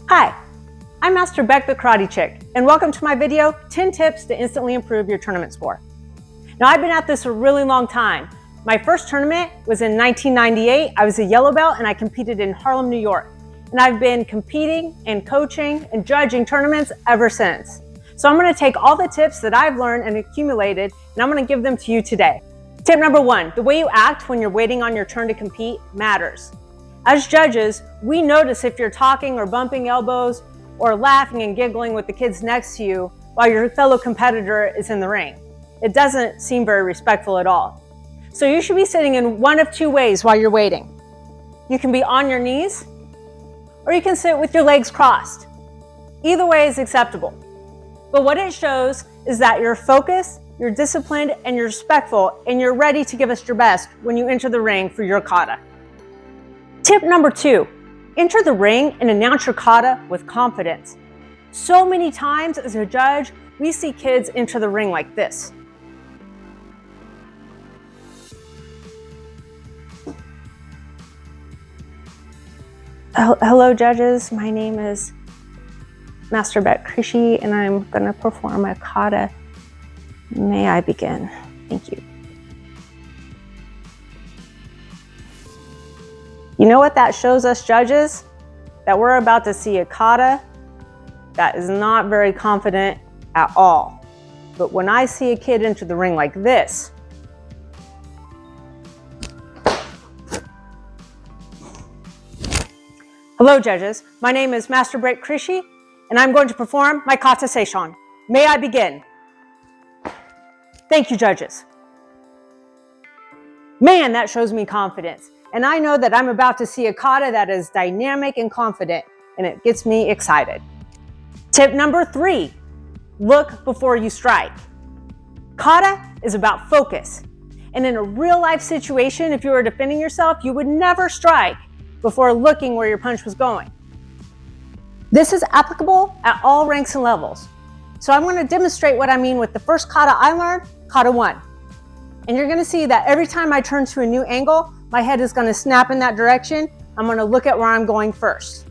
Hi, I'm Master Beck the Karate Chick, and welcome to my video, 10 Tips to Instantly Improve Your Tournament Score. Now, I've been at this a really long time. My first tournament was in 1998. I was a yellow belt and I competed in Harlem, New York. And I've been competing and coaching and judging tournaments ever since. So I'm gonna take all the tips that I've learned and accumulated, and I'm gonna give them to you today. Tip number one, the way you act when you're waiting on your turn to compete matters. As judges, we notice if you're talking or bumping elbows or laughing and giggling with the kids next to you while your fellow competitor is in the ring. It doesn't seem very respectful at all. So you should be sitting in one of two ways while you're waiting. You can be on your knees, or you can sit with your legs crossed. Either way is acceptable. But what it shows is that you're focused, you're disciplined, and you're respectful, and you're ready to give us your best when you enter the ring for your kata. Tip number two, enter the ring and announce your kata with confidence. So many times as a judge, we see kids enter the ring like this. Hello judges, my name is Master Beck Krishi and I'm going to perform a kata. May I begin? Thank you. You know what that shows us judges? That we're about to see a kata that is not very confident at all. But when I see a kid enter the ring like this, hello judges, my name is Master Beck Krishi and I'm going to perform my kata seishon. May I begin? Thank you judges. Man, that shows me confidence. And I know that I'm about to see a kata that is dynamic and confident, and it gets me excited. Tip number three, look before you strike. Kata is about focus. And in a real life situation, if you were defending yourself, you would never strike before looking where your punch was going. This is applicable at all ranks and levels. So I'm going to demonstrate what I mean with the first kata I learned, kata 1. And you're going to see that every time I turn to a new angle, my head is going to snap in that direction. I'm going to look at where I'm going first.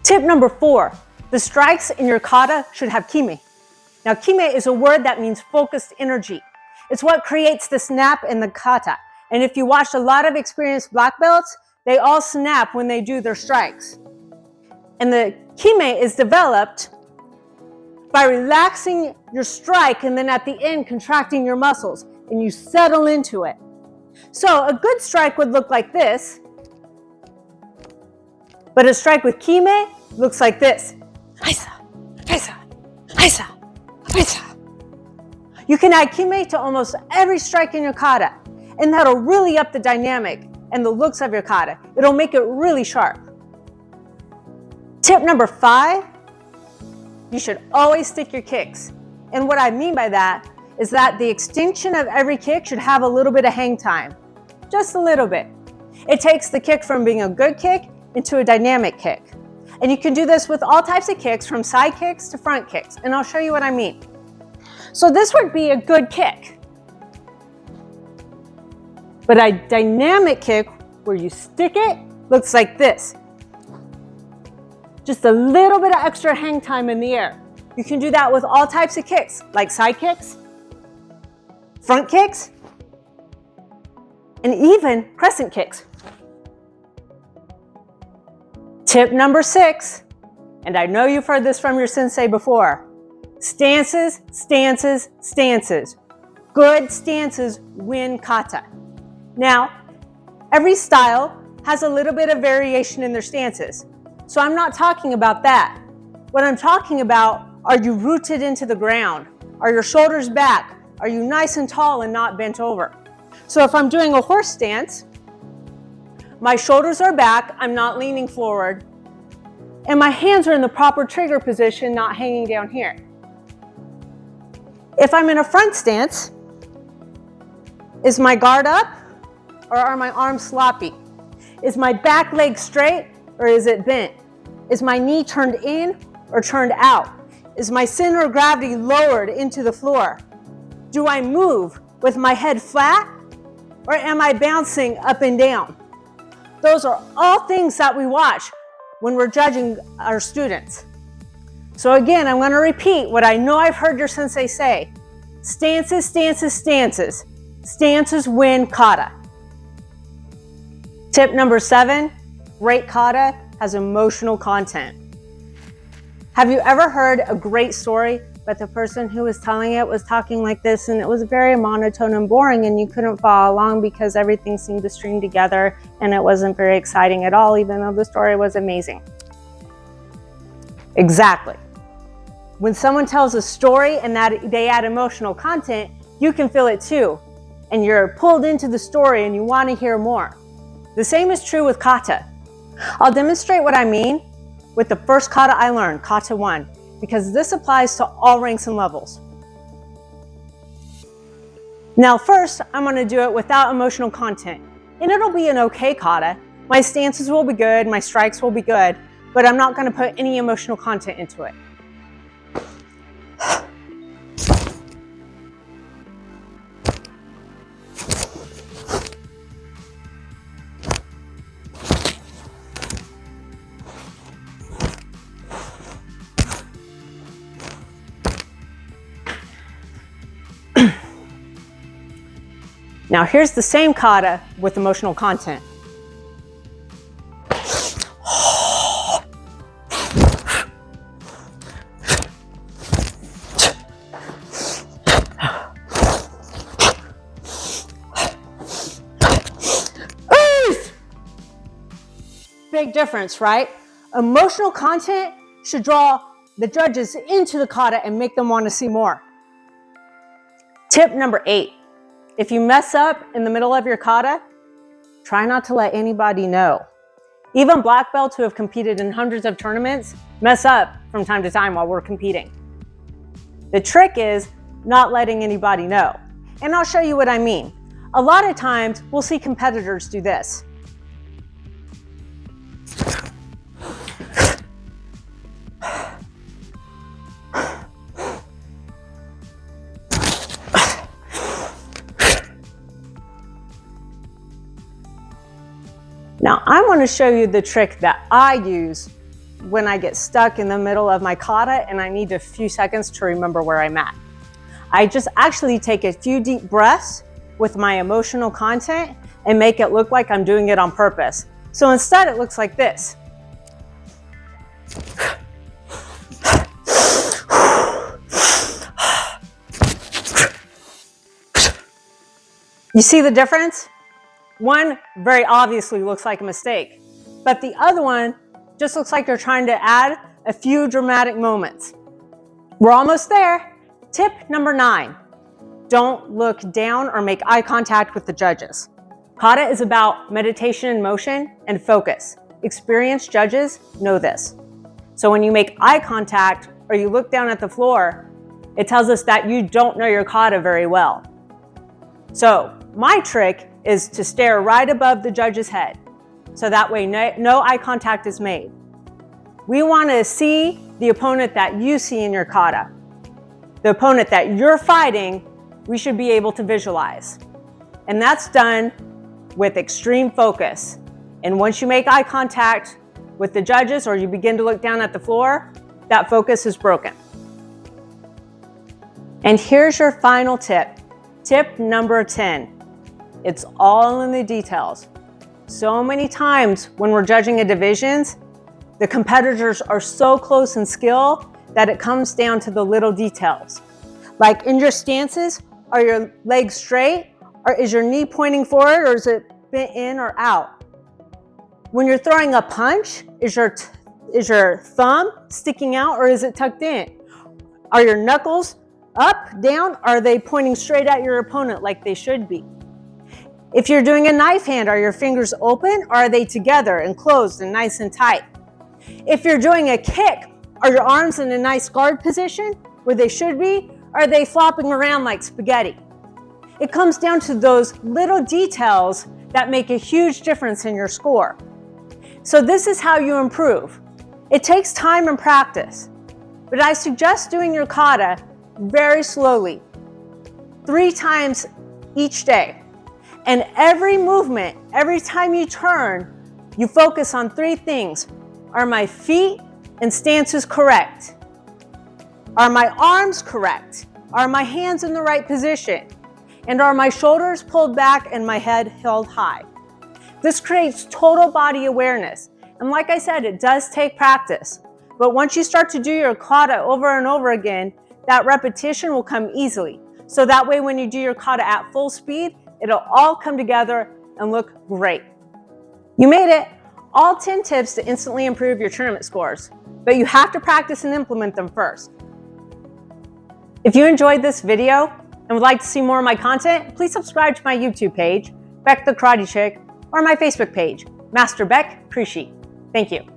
Tip number 4, the strikes in your kata should have kime. Now, kime is a word that means focused energy. It's what creates the snap in the kata. And if you watch a lot of experienced black belts, they all snap when they do their strikes. And the kime is developed by relaxing your strike and then at the end contracting your muscles and you settle into it. So a good strike would look like this, but a strike with kime looks like this. Aisa, aisa, aisa. You can add kime to almost every strike in your kata, and that'll really up the dynamic and the looks of your kata. It'll make it really sharp. Tip number 5, you should always stick your kicks. And what I mean by that is that the extension of every kick should have a little bit of hang time, just a little bit. It takes the kick from being a good kick into a dynamic kick. And you can do this with all types of kicks, from side kicks to front kicks, and I'll show you what I mean. So this would be a good kick. But a dynamic kick where you stick it looks like this. Just a little bit of extra hang time in the air. You can do that with all types of kicks, like side kicks, front kicks, and even crescent kicks. Tip number 6, and I know you've heard this from your sensei before, stances, stances, stances. Good stances win kata. Now, every style has a little bit of variation in their stances, so I'm not talking about that. What I'm talking about, are you rooted into the ground? Are your shoulders back? Are you nice and tall and not bent over? So if I'm doing a horse stance, my shoulders are back, I'm not leaning forward, and my hands are in the proper trigger position, not hanging down here. If I'm in a front stance, is my guard up or are my arms sloppy? Is my back leg straight or is it bent? Is my knee turned in or turned out? Is my center of gravity lowered into the floor? Do I move with my head flat or am I bouncing up and down? Those are all things that we watch when we're judging our students. So again, I'm going to repeat what I know I've heard your sensei say. Stances, stances, stances. Stances win kata. Tip number 7, great kata has emotional content. Have you ever heard a great story, but the person who was telling it was talking like this and it was very monotone and boring and you couldn't follow along because everything seemed to string together and it wasn't very exciting at all, even though the story was amazing? Exactly. When someone tells a story and that they add emotional content, you can feel it too. And you're pulled into the story and you want to hear more. The same is true with kata. I'll demonstrate what I mean with the first kata I learned, Kata 1, because this applies to all ranks and levels. Now first, I'm going to do it without emotional content, and it'll be an okay kata. My stances will be good, my strikes will be good, but I'm not going to put any emotional content into it. Now here's the same kata with emotional content. Big difference, right? Emotional content should draw the judges into the kata and make them want to see more. Tip number 8. If you mess up in the middle of your kata, try not to let anybody know. Even black belts who have competed in hundreds of tournaments mess up from time to time while we're competing. The trick is not letting anybody know. And I'll show you what I mean. A lot of times we'll see competitors do this. Now, I want to show you the trick that I use when I get stuck in the middle of my kata and I need a few seconds to remember where I'm at. I just actually take a few deep breaths with my emotional content and make it look like I'm doing it on purpose. So instead, it looks like this. You see the difference? One very obviously looks like a mistake, but the other one just looks like you're trying to add a few dramatic moments. We're almost there. Tip number 9, don't look down or make eye contact with the judges. Kata is about meditation in motion and focus. Experienced judges know this. So when you make eye contact or you look down at the floor, it tells us that you don't know your kata very well. So my trick is to stare right above the judge's head, so that way no eye contact is made. We want to see the opponent that you see in your kata. The opponent that you're fighting, we should be able to visualize. And that's done with extreme focus. And once you make eye contact with the judges or you begin to look down at the floor, that focus is broken. And here's your final tip. Tip number 10. It's all in the details. So many times when we're judging a divisions, the competitors are so close in skill that it comes down to the little details. Like in your stances, are your legs straight? Or is your knee pointing forward or is it bent in or out? When you're throwing a punch, is your thumb sticking out or is it tucked in? Are your knuckles up, down? Are they pointing straight at your opponent like they should be? If you're doing a knife hand, are your fingers open or are they together and closed and nice and tight? If you're doing a kick, are your arms in a nice guard position where they should be? Or are they flopping around like spaghetti? It comes down to those little details that make a huge difference in your score. So this is how you improve. It takes time and practice, but I suggest doing your kata very slowly, 3 times each day. And every movement, every time you turn, you focus on 3 things. Are my feet and stances correct? Are my arms correct? Are my hands in the right position? And are my shoulders pulled back and my head held high? This creates total body awareness. And like I said, it does take practice. But once you start to do your kata over and over again, that repetition will come easily. So that way when you do your kata at full speed, it'll all come together and look great. You made it! All 10 tips to instantly improve your tournament scores. But you have to practice and implement them first. If you enjoyed this video and would like to see more of my content, please subscribe to my YouTube page, Beck the Karate Chick, or my Facebook page, Master Beck Krishi. Thank you.